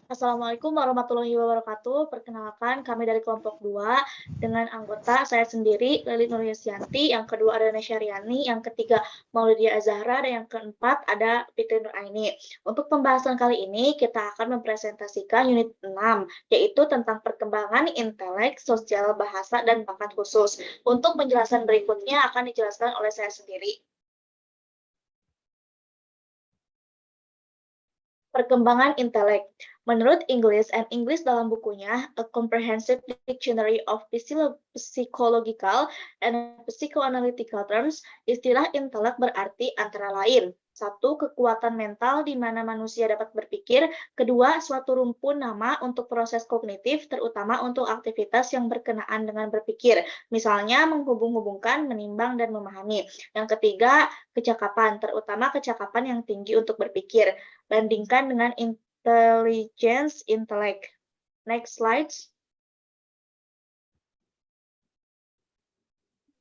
Assalamualaikum warahmatullahi wabarakatuh. Perkenalkan, kami dari kelompok 2 dengan anggota saya sendiri, Lili Nuryasyanti, yang kedua ada Nesya Riani, yang ketiga Maulidia Azahra, dan yang keempat ada Fitri Nuraini. Untuk pembahasan kali ini, kita akan mempresentasikan unit 6, yaitu tentang perkembangan intelek, sosial, bahasa, dan bakat khusus. Untuk penjelasan berikutnya akan dijelaskan oleh saya sendiri. Perkembangan intelek. Menurut English and English dalam bukunya A Comprehensive Dictionary of Psychological and Psychoanalytical Terms, istilah intelek berarti antara lain: satu, kekuatan mental di mana manusia dapat berpikir; kedua, suatu rumpun nama untuk proses kognitif, terutama untuk aktivitas yang berkenaan dengan berpikir, misalnya menghubung-hubungkan, menimbang, dan memahami; yang ketiga, kecakapan, terutama kecakapan yang tinggi untuk berpikir. Bandingkan dengan intelligence intelek. Next slide.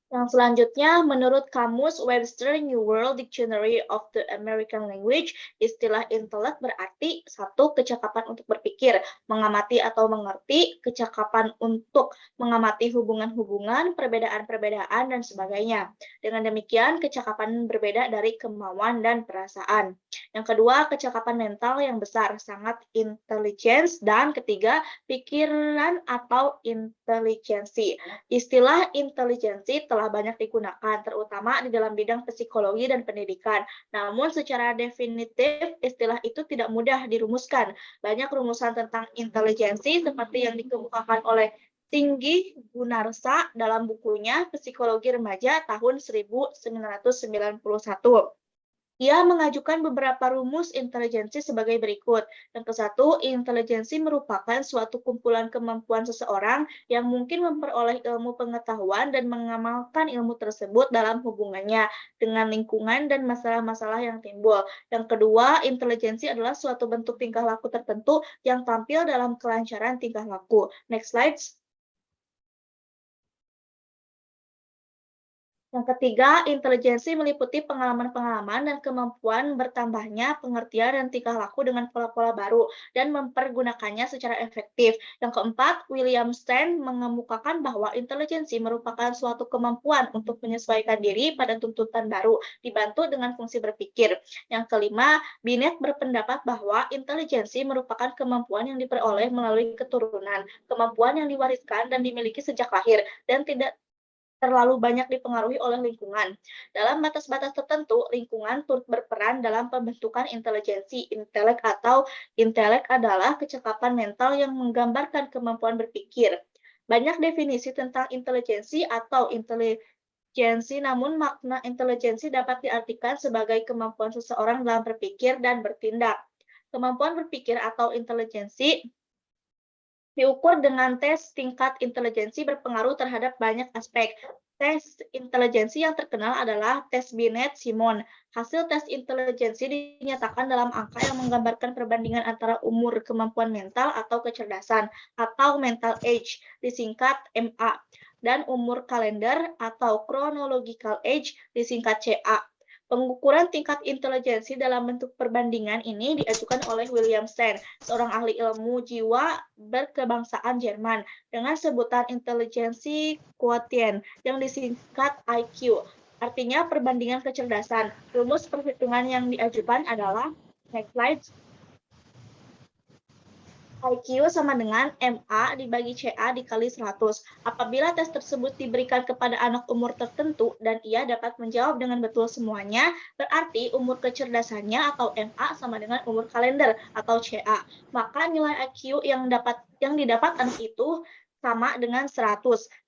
Yang selanjutnya, menurut Kamus Webster New World Dictionary of the American Language, istilah intelek berarti satu, kecakapan untuk berpikir, mengamati atau mengerti, kecakapan untuk mengamati hubungan-hubungan, perbedaan-perbedaan, dan sebagainya. Dengan demikian, kecakapan berbeda dari kemauan dan perasaan. Yang kedua, kecakapan mental yang besar, sangat intelligence, dan ketiga, pikiran atau intelijensi. Istilah intelijensi telah banyak digunakan, terutama di dalam bidang psikologi dan pendidikan. Namun secara definitif, istilah itu tidak mudah dirumuskan. Banyak rumusan tentang intelijensi seperti yang dikemukakan oleh Tinggi Gunarsa dalam bukunya Psikologi Remaja tahun 1991. Ia mengajukan beberapa rumus intelijensi sebagai berikut. Yang ke-1, intelijensi merupakan suatu kumpulan kemampuan seseorang yang mungkin memperoleh ilmu pengetahuan dan mengamalkan ilmu tersebut dalam hubungannya dengan lingkungan dan masalah-masalah yang timbul. Yang kedua, intelijensi adalah suatu bentuk tingkah laku tertentu yang tampil dalam kelancaran tingkah laku. Next slide. Yang ketiga, intelijensi meliputi pengalaman-pengalaman dan kemampuan bertambahnya pengertian dan tingkah laku dengan pola-pola baru dan mempergunakannya secara efektif. Yang keempat, William Stein mengemukakan bahwa intelijensi merupakan suatu kemampuan untuk menyesuaikan diri pada tuntutan baru, dibantu dengan fungsi berpikir. Yang kelima, Binet berpendapat bahwa intelijensi merupakan kemampuan yang diperoleh melalui keturunan, kemampuan yang diwariskan dan dimiliki sejak lahir, dan tidak terlalu banyak dipengaruhi oleh lingkungan. Dalam batas-batas tertentu, lingkungan turut berperan dalam pembentukan intelijensi. Intelek atau intelek adalah kecakapan mental yang menggambarkan kemampuan berpikir. Banyak definisi tentang intelijensi atau intelijensi, namun makna intelijensi dapat diartikan sebagai kemampuan seseorang dalam berpikir dan bertindak. Kemampuan berpikir atau intelijensi diukur dengan tes tingkat intelijensi berpengaruh terhadap banyak aspek. Tes intelijensi yang terkenal adalah tes Binet-Simon. Hasil tes intelijensi dinyatakan dalam angka yang menggambarkan perbandingan antara umur kemampuan mental atau kecerdasan, atau mental age, disingkat MA, dan umur kalender atau chronological age, disingkat CA. Pengukuran tingkat intelijensi dalam bentuk perbandingan ini diajukan oleh William Stein, seorang ahli ilmu jiwa berkebangsaan Jerman, dengan sebutan intelijensi quotient yang disingkat IQ. Artinya perbandingan kecerdasan. Rumus perhitungan yang diajukan adalah next slide. IQ sama dengan MA dibagi CA dikali 100. Apabila tes tersebut diberikan kepada anak umur tertentu dan ia dapat menjawab dengan betul semuanya, berarti umur kecerdasannya atau MA sama dengan umur kalender atau CA. Maka nilai IQ yang didapat anak itu sama dengan 100.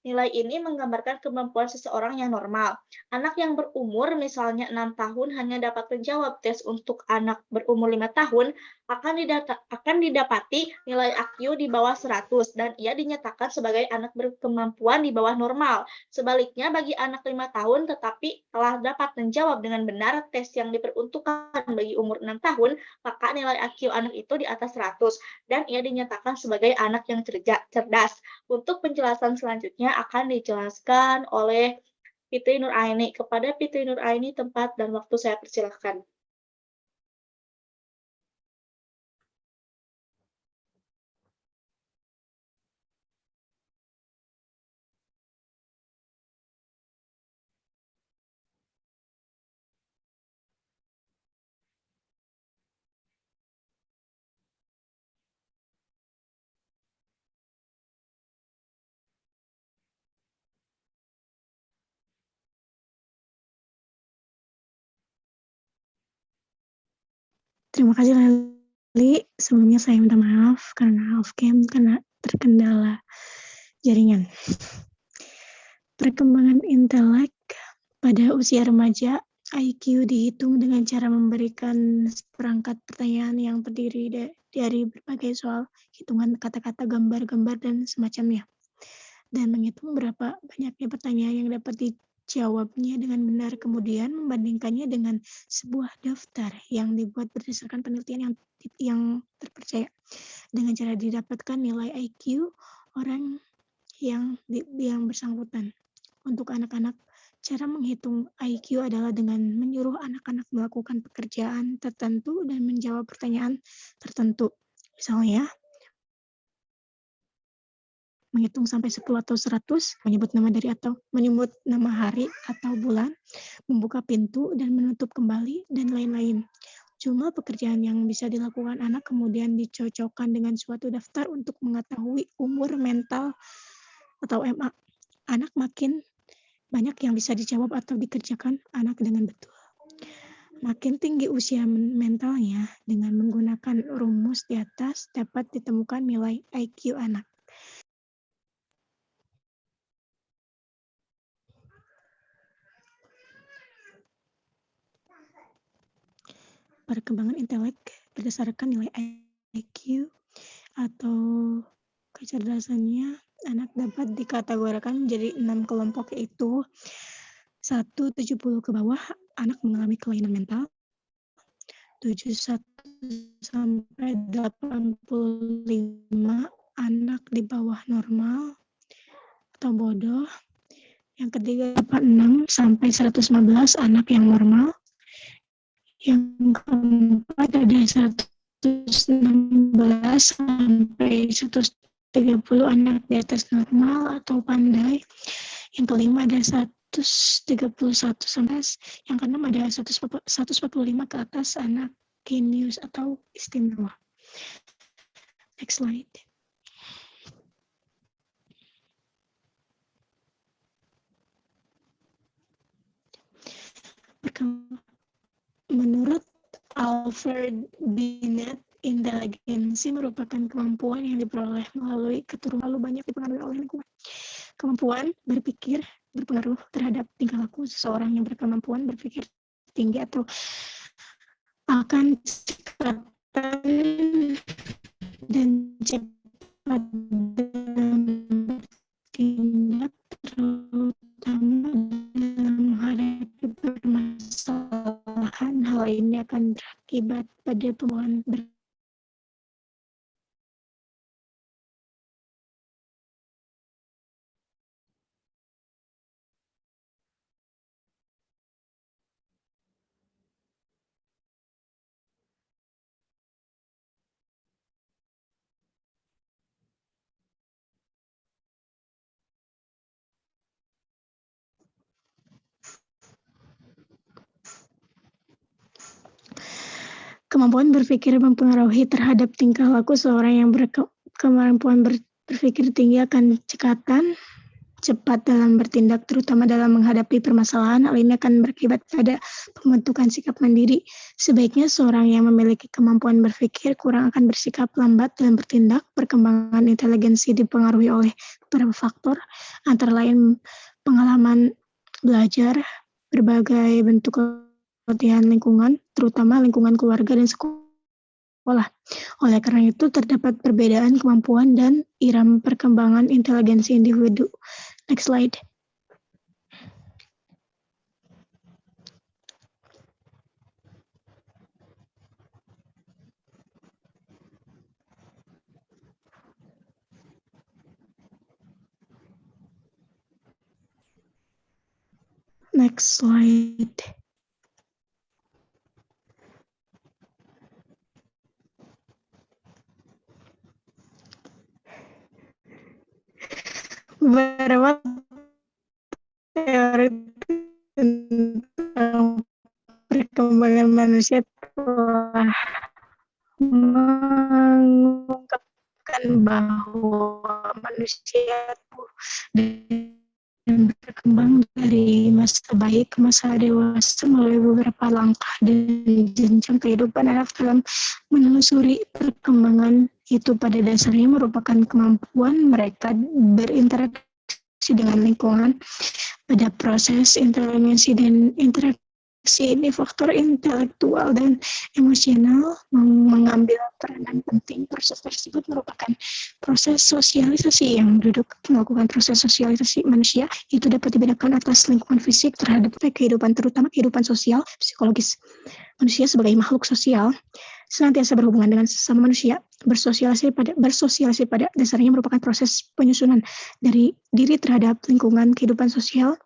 Nilai ini menggambarkan kemampuan seseorang yang normal. Anak yang berumur misalnya 6 tahun hanya dapat menjawab tes untuk anak berumur 5 tahun, akan didapati nilai IQ di bawah 100 dan ia dinyatakan sebagai anak berkemampuan di bawah normal. Sebaliknya, bagi anak 5 tahun tetapi telah dapat menjawab dengan benar tes yang diperuntukkan bagi umur 6 tahun, maka nilai IQ anak itu di atas 100 dan ia dinyatakan sebagai anak yang cerdas. Untuk penjelasan selanjutnya akan dijelaskan oleh Fitri Nuraini. Kepada Fitri Nuraini, tempat dan waktu saya persilahkan. Terima kasih Leli. Sebelumnya saya minta maaf karena off cam karena terkendala jaringan. Perkembangan intelek pada usia remaja, IQ dihitung dengan cara memberikan perangkat pertanyaan yang terdiri dari berbagai soal hitungan kata-kata, gambar-gambar, dan semacamnya. Dan menghitung berapa banyaknya pertanyaan yang dapat dijawabnya dengan benar, kemudian membandingkannya dengan sebuah daftar yang dibuat berdasarkan penelitian yang terpercaya. Dengan cara didapatkan nilai IQ orang yang bersangkutan. Untuk anak-anak, cara menghitung IQ adalah dengan menyuruh anak-anak melakukan pekerjaan tertentu dan menjawab pertanyaan tertentu. Misalnya, menghitung sampai 10 atau 100, menyebut nama hari atau bulan, membuka pintu dan menutup kembali, dan lain-lain. Cuma pekerjaan yang bisa dilakukan anak kemudian dicocokkan dengan suatu daftar untuk mengetahui umur mental atau MA. Anak makin banyak yang bisa dijawab atau dikerjakan anak dengan betul. Makin tinggi usia mentalnya, dengan menggunakan rumus di atas dapat ditemukan nilai IQ anak. Perkembangan intelek berdasarkan nilai IQ atau kecerdasannya, anak dapat dikategorikan menjadi 6 kelompok, yaitu 1. 70 ke bawah, anak mengalami kelainan mental. 71 sampai 85, anak di bawah normal atau bodoh. Yang ketiga 86 sampai 115, anak yang normal. Yang keempat ada 116 sampai 130, anak di atas normal atau pandai. Yang kelima ada 131 sampai, yang keenam ada 145 ke atas, anak genius atau istimewa. Next slide. Menurut Alfred Binet, inteligensi merupakan kemampuan yang diperoleh melalui keturunan, lalu banyak dipengaruhi oleh lingkungan. Kemampuan berpikir berpengaruh terhadap tingkah laku seseorang. Yang berkemampuan berpikir tinggi atau akan kecepatan dan cepat dalam bertindak, terutama dalam menghadapi permasalahan. Hal ini akan berakibat pada pembuahan Kemampuan berpikir mempengaruhi terhadap tingkah laku seorang. Yang berkemampuan berpikir tinggi akan cekatan, cepat dalam bertindak, terutama dalam menghadapi permasalahan. Hal ini akan berakibat pada pembentukan sikap mandiri. Sebaiknya seorang yang memiliki kemampuan berpikir kurang akan bersikap lambat dalam bertindak. Perkembangan inteligensi dipengaruhi oleh beberapa faktor, antara lain pengalaman belajar, berbagai bentuk latihan lingkungan, terutama lingkungan keluarga dan sekolah. Oleh karena itu, terdapat perbedaan kemampuan dan irama perkembangan inteligensi individu. Next slide. Next slide. Beberapa teori tentang perkembangan manusia telah mengungkapkan bahwa manusia berkembang dari masa bayi ke masa dewasa melalui beberapa langkah dan jenjang kehidupan anak dalam menelusuri perkembangan itu pada dasarnya merupakan kemampuan mereka berinteraksi dengan lingkungan pada proses inteligensi dan interaksi ini faktor intelektual dan emosional mengambil peranan penting. Proses tersebut merupakan proses sosialisasi yang duduk melakukan proses sosialisasi manusia itu dapat dibedakan atas lingkungan fisik terhadap kehidupan, terutama kehidupan sosial, psikologis. Manusia sebagai makhluk sosial senantiasa berhubungan dengan sesama manusia. Bersosialisasi pada dasarnya merupakan proses penyusunan dari diri terhadap lingkungan kehidupan sosial.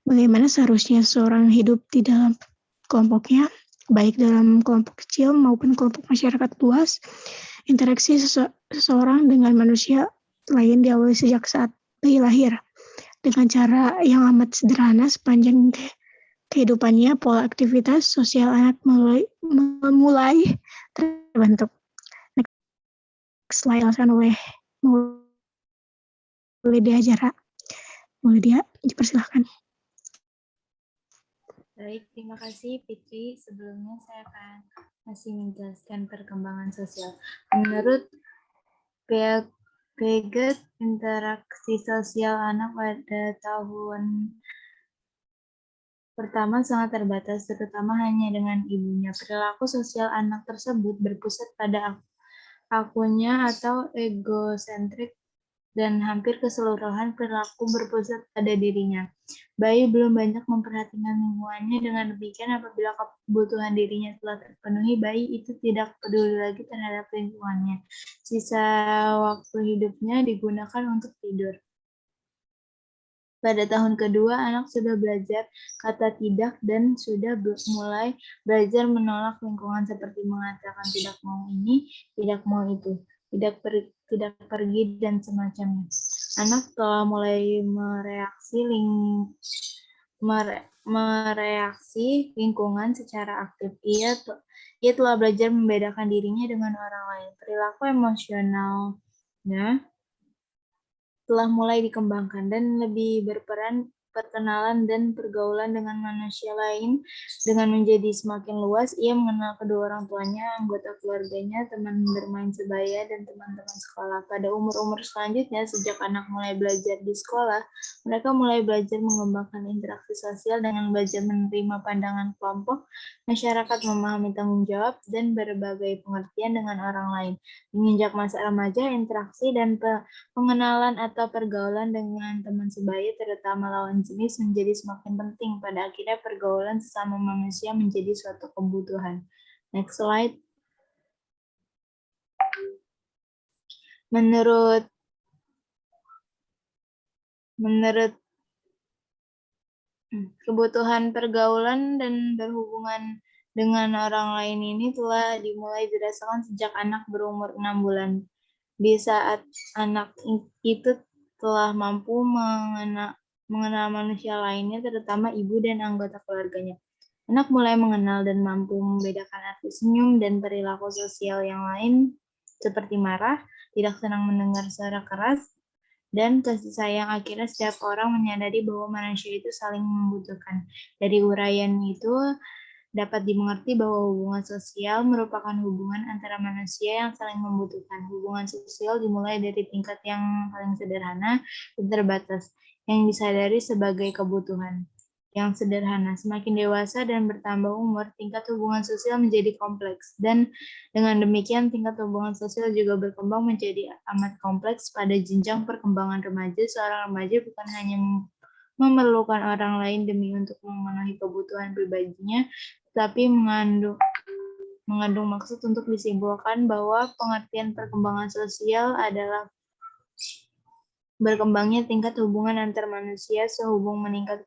Bagaimana seharusnya seorang hidup di dalam kelompoknya, baik dalam kelompok kecil maupun kelompok masyarakat luas. Interaksi seseorang dengan manusia lain diawali sejak saat bayi lahir. Dengan cara yang amat sederhana sepanjang kehidupannya, pola aktivitas sosial anak mulai terbentuk. Next slide oleh Lydia Jara. Lydia, dipersilahkan. Baik, terima kasih Fitri. Sebelumnya saya akan masih menjelaskan perkembangan sosial. Menurut Piaget, interaksi sosial anak pada tahun pertama sangat terbatas, terutama hanya dengan ibunya. Perilaku sosial anak tersebut berpusat pada akunya atau egosentrik, dan hampir keseluruhan perilaku berpusat pada dirinya. Bayi belum banyak memperhatikan lingkungannya, dengan demikian apabila kebutuhan dirinya telah terpenuhi, bayi itu tidak peduli lagi terhadap lingkungannya. Sisa waktu hidupnya digunakan untuk tidur. Pada tahun kedua, anak sudah belajar kata tidak dan sudah mulai belajar menolak lingkungan seperti mengatakan tidak mau ini, tidak mau itu, tidak pergi, dan semacamnya. Anak telah mulai mereaksi lingkungan secara aktif. Ia telah belajar membedakan dirinya dengan orang lain. Perilaku emosionalnya telah mulai dikembangkan dan lebih berperan perkenalan dan pergaulan dengan manusia lain dengan menjadi semakin luas. Ia mengenal kedua orang tuanya, anggota keluarganya, teman bermain sebaya, dan teman-teman sekolah. Pada umur-umur selanjutnya, sejak anak mulai belajar di sekolah, mereka mulai belajar mengembangkan interaksi sosial dengan belajar menerima pandangan kelompok, masyarakat, memahami tanggung jawab, dan berbagai pengertian dengan orang lain. Menginjak masa remaja, interaksi dan pengenalan atau pergaulan dengan teman sebaya, terutama lawan jenis, menjadi semakin penting. Pada akhirnya, pergaulan sesama manusia menjadi suatu kebutuhan. Next slide. Menurut kebutuhan pergaulan dan berhubungan dengan orang lain ini telah dimulai dirasakan sejak anak berumur 6 bulan. Di saat anak itu telah mampu mengenal manusia lainnya, terutama ibu dan anggota keluarganya. Anak mulai mengenal dan mampu membedakan arti senyum dan perilaku sosial yang lain, seperti marah, tidak senang mendengar suara keras, dan kasih sayang. Akhirnya setiap orang menyadari bahwa manusia itu saling membutuhkan. Dari uraian itu dapat dimengerti bahwa hubungan sosial merupakan hubungan antara manusia yang saling membutuhkan. Hubungan sosial dimulai dari tingkat yang paling sederhana dan terbatas, yang disadari sebagai kebutuhan yang sederhana. Semakin dewasa dan bertambah umur, tingkat hubungan sosial menjadi kompleks. Dan dengan demikian, tingkat hubungan sosial juga berkembang menjadi amat kompleks. Pada jenjang perkembangan remaja, seorang remaja bukan hanya memerlukan orang lain demi untuk memenuhi kebutuhan pribadinya, tapi mengandung maksud untuk disimpulkan bahwa pengertian perkembangan sosial adalah berkembangnya tingkat hubungan antar manusia sehubung meningkat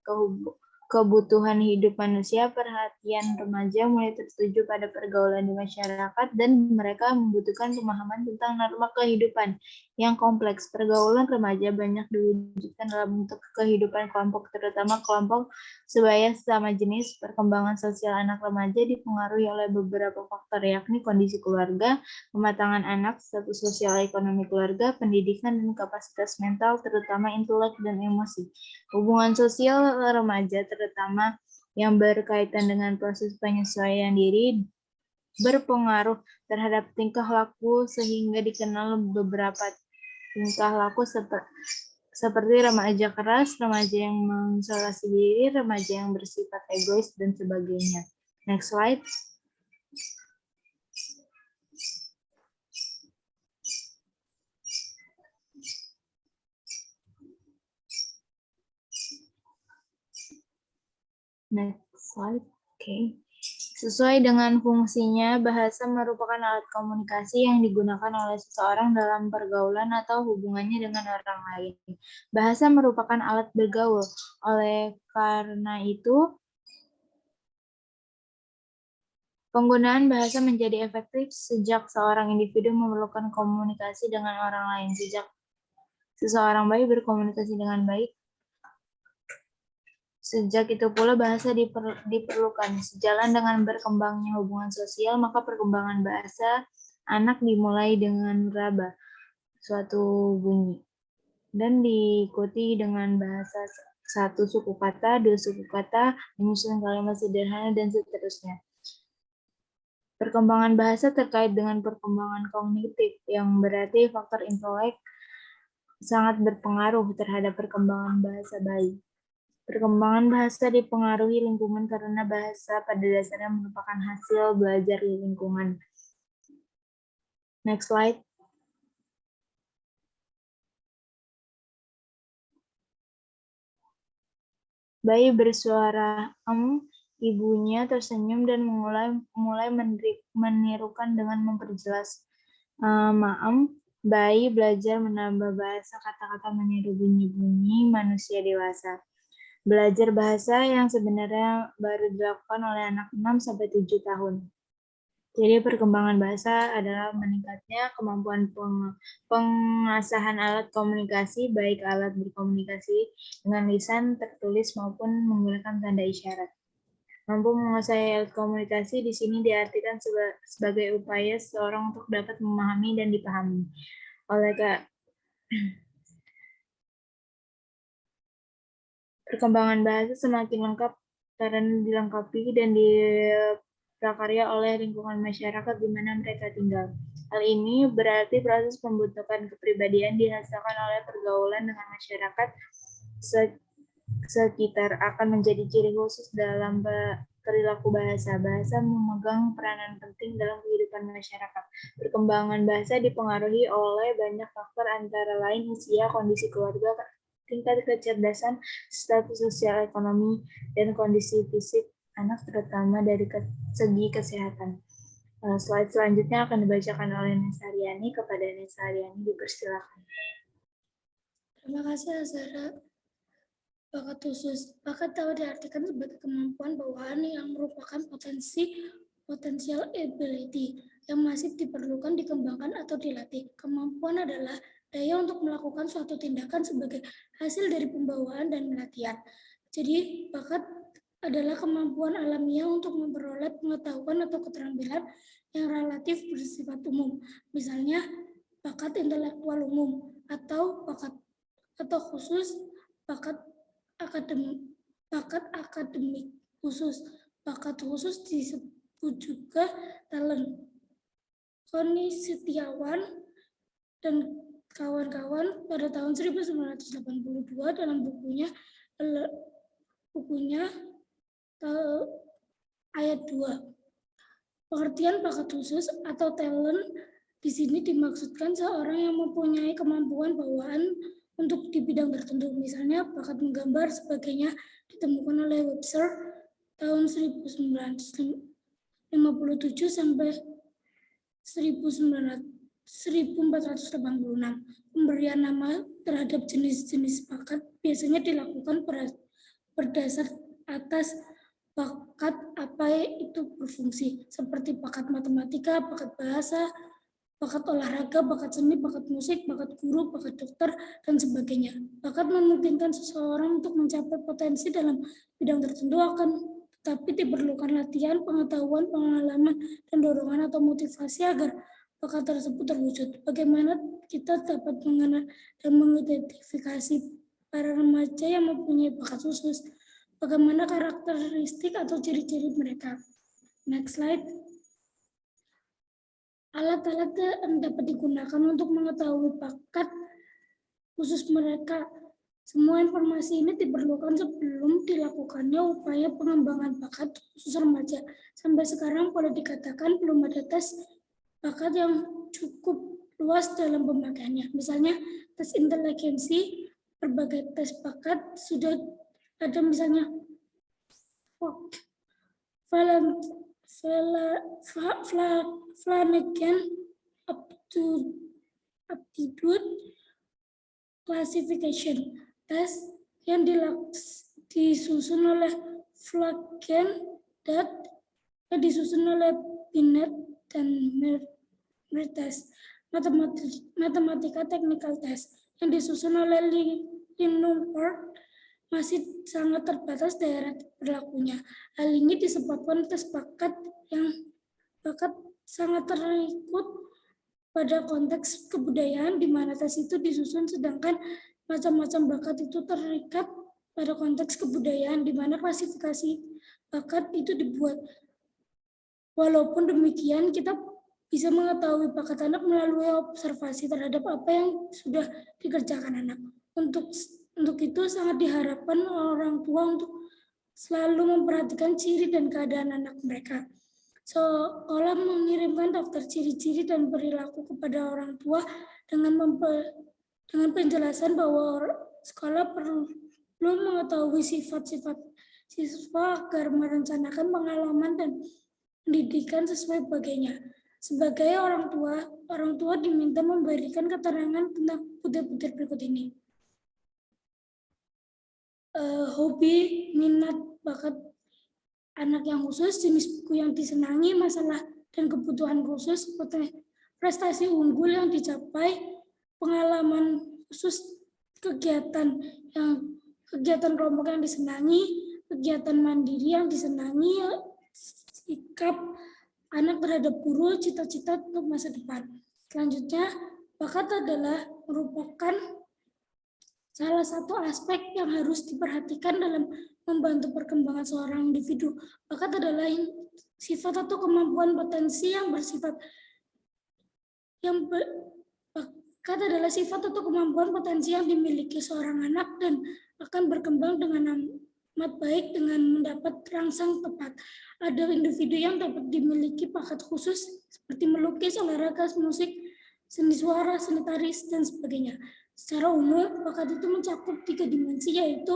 kebutuhan hidup manusia, perhatian remaja mulai tertuju pada pergaulan di masyarakat dan mereka membutuhkan pemahaman tentang norma kehidupan yang kompleks. Pergaulan remaja banyak diwujudkan dalam bentuk kehidupan kelompok, terutama kelompok sebaya sesama jenis. Perkembangan sosial anak remaja dipengaruhi oleh beberapa faktor, yakni kondisi keluarga, kematangan anak, status sosial ekonomi keluarga, pendidikan, dan kapasitas mental, terutama intelek dan emosi. Hubungan sosial remaja, terutama yang berkaitan dengan proses penyesuaian diri, berpengaruh terhadap tingkah laku sehingga dikenal beberapa tingkah laku seperti remaja keras, remaja yang mengisolasi diri, remaja yang bersifat egois, dan sebagainya. Next slide. Next slide. Oke. Sesuai dengan fungsinya, bahasa merupakan alat komunikasi yang digunakan oleh seseorang dalam pergaulan atau hubungannya dengan orang lain. Bahasa merupakan alat bergaul. Oleh karena itu, penggunaan bahasa menjadi efektif sejak seorang individu memerlukan komunikasi dengan orang lain. Sejak seseorang baik berkomunikasi dengan baik, sejak itu pula bahasa diperlukan. Sejalan dengan berkembangnya hubungan sosial, maka perkembangan bahasa anak dimulai dengan meraba suatu bunyi dan diikuti dengan bahasa satu suku kata, dua suku kata, menyusun kalimat sederhana, dan seterusnya. Perkembangan bahasa terkait dengan perkembangan kognitif, yang berarti faktor intelek sangat berpengaruh terhadap perkembangan bahasa bayi. Perkembangan bahasa dipengaruhi lingkungan karena bahasa pada dasarnya merupakan hasil belajar di lingkungan. Next slide. Bayi bersuara ibunya tersenyum dan mulai menirukan dengan memperjelas bayi belajar menambah bahasa kata-kata meniru bunyi-bunyi manusia dewasa. Belajar bahasa yang sebenarnya baru dilakukan oleh anak 6-7 tahun. Jadi perkembangan bahasa adalah meningkatnya kemampuan pengasahan alat komunikasi, baik alat berkomunikasi dengan lisan, tertulis, maupun menggunakan tanda isyarat. Mampu menguasai alat komunikasi di sini diartikan sebagai upaya seseorang untuk dapat memahami dan dipahami. Perkembangan bahasa semakin lengkap karena dilengkapi dan diprakarya oleh lingkungan masyarakat di mana mereka tinggal. Hal ini berarti proses pembentukan kepribadian dihasilkan oleh pergaulan dengan masyarakat sekitar akan menjadi ciri khusus dalam perilaku bahasa. Bahasa memegang peranan penting dalam kehidupan masyarakat. Perkembangan bahasa dipengaruhi oleh banyak faktor antara lain usia, kondisi keluarga, tingkat kecerdasan, status sosial ekonomi, dan kondisi fisik anak terutama dari segi kesehatan. Slide selanjutnya akan dibacakan oleh Nesariani. Kepada Nesariani dipersilakan. Terima kasih Azhara. Bakat khusus. Bakat dapat diartikan sebagai kemampuan bawaan yang merupakan potential ability yang masih diperlukan dikembangkan atau dilatih. Kemampuan adalah daya untuk melakukan suatu tindakan sebagai hasil dari pembawaan dan latihan. Jadi, bakat adalah kemampuan alamiah untuk memperoleh pengetahuan atau keterampilan yang relatif bersifat umum. Misalnya, bakat intelektual umum atau khusus, bakat akademik khusus. Bakat khusus disebut juga talent. Koni Setiawan dan kawan-kawan pada tahun 1982 dalam bukunya ayat 2. Pengertian bakat khusus atau talent di sini dimaksudkan seorang yang mempunyai kemampuan bawaan untuk di bidang tertentu. Misalnya bakat menggambar sebagainya ditemukan oleh Webster tahun 1957 sampai 1486. Pemberian nama terhadap jenis-jenis bakat biasanya dilakukan atas bakat apa itu berfungsi, seperti bakat matematika, bakat bahasa, bakat olahraga, bakat seni, bakat musik, bakat guru, bakat dokter, dan sebagainya. Bakat memungkinkan seseorang untuk mencapai potensi dalam bidang tertentu tetapi diperlukan latihan, pengetahuan, pengalaman, dan dorongan atau motivasi agar bakat tersebut terwujud. Bagaimana kita dapat mengenal dan mengidentifikasi para remaja yang mempunyai bakat khusus? Bagaimana karakteristik atau ciri-ciri mereka? Next slide. Alat-alat yang dapat digunakan untuk mengetahui bakat khusus mereka. Semua informasi ini diperlukan sebelum dilakukannya upaya pengembangan bakat khusus remaja. Sampai sekarang boleh dikatakan belum ada tes bakat yang cukup luas dalam pemakaiannya. Misalnya tes inteligensi, berbagai tes bakat sudah ada, misalnya Flanagan Aptitude Classification Test yang disusun oleh Flanagan dan disusun oleh Binet dan Mertes. Matematika Technical Test yang disusun oleh Lindenberg masih sangat terbatas daerah berlakunya. Hal ini disebabkan tes bakat sangat terikut pada konteks kebudayaan di mana tes itu disusun, sedangkan macam-macam bakat itu terikat pada konteks kebudayaan di mana klasifikasi bakat itu dibuat. Walaupun demikian, kita bisa mengetahui bakat anak melalui observasi terhadap apa yang sudah dikerjakan anak. Untuk itu sangat diharapkan orang tua untuk selalu memperhatikan ciri dan keadaan anak mereka. Sekolah mengirimkan daftar ciri-ciri dan perilaku kepada orang tua dengan penjelasan bahwa sekolah perlu mengetahui sifat-sifat siswa agar merencanakan pengalaman dan pendidikan sesuai bagainya. Sebagai orang tua diminta memberikan keterangan tentang butir-butir berikut ini. Hobi, minat, bakat anak yang khusus, jenis buku yang disenangi, masalah dan kebutuhan khusus, prestasi unggul yang dicapai, pengalaman khusus, kegiatan kelompok yang disenangi, kegiatan mandiri yang disenangi, sikap anak terhadap guru, cita-cita untuk masa depan. Selanjutnya, bakat adalah merupakan salah satu aspek yang harus diperhatikan dalam membantu perkembangan seorang individu. Bakat adalah sifat atau kemampuan potensi yang bersifat bakat adalah sifat atau kemampuan potensi yang dimiliki seorang anak dan akan berkembang dengan amat baik dengan mendapat rangsang tepat. Ada individu yang dapat dimiliki bakat khusus seperti melukis, olahraga, musik, seni suara, seni tari, dan sebagainya. Secara umum, bakat itu mencakup 3 dimensi, yaitu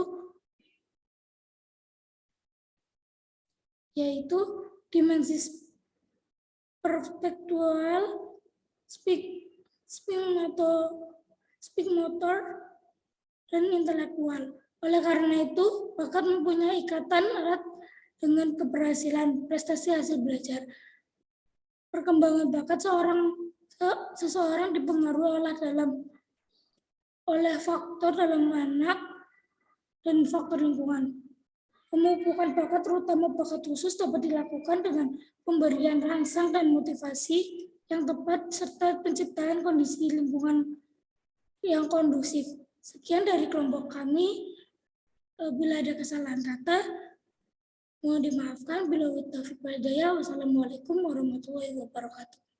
dimensi perspektual, speak motor, dan intelektual. Oleh karena itu, bakat mempunyai ikatan erat dengan keberhasilan prestasi hasil belajar. Perkembangan bakat seseorang dipengaruhi oleh faktor dalam anak dan faktor lingkungan. Pemupukan bakat, terutama bakat khusus, dapat dilakukan dengan pemberian rangsang dan motivasi yang tepat serta penciptaan kondisi lingkungan yang kondusif. Sekian dari kelompok kami. Bila ada kesalahan kata, mohon dimaafkan. Wassalamualaikum warahmatullahi wabarakatuh.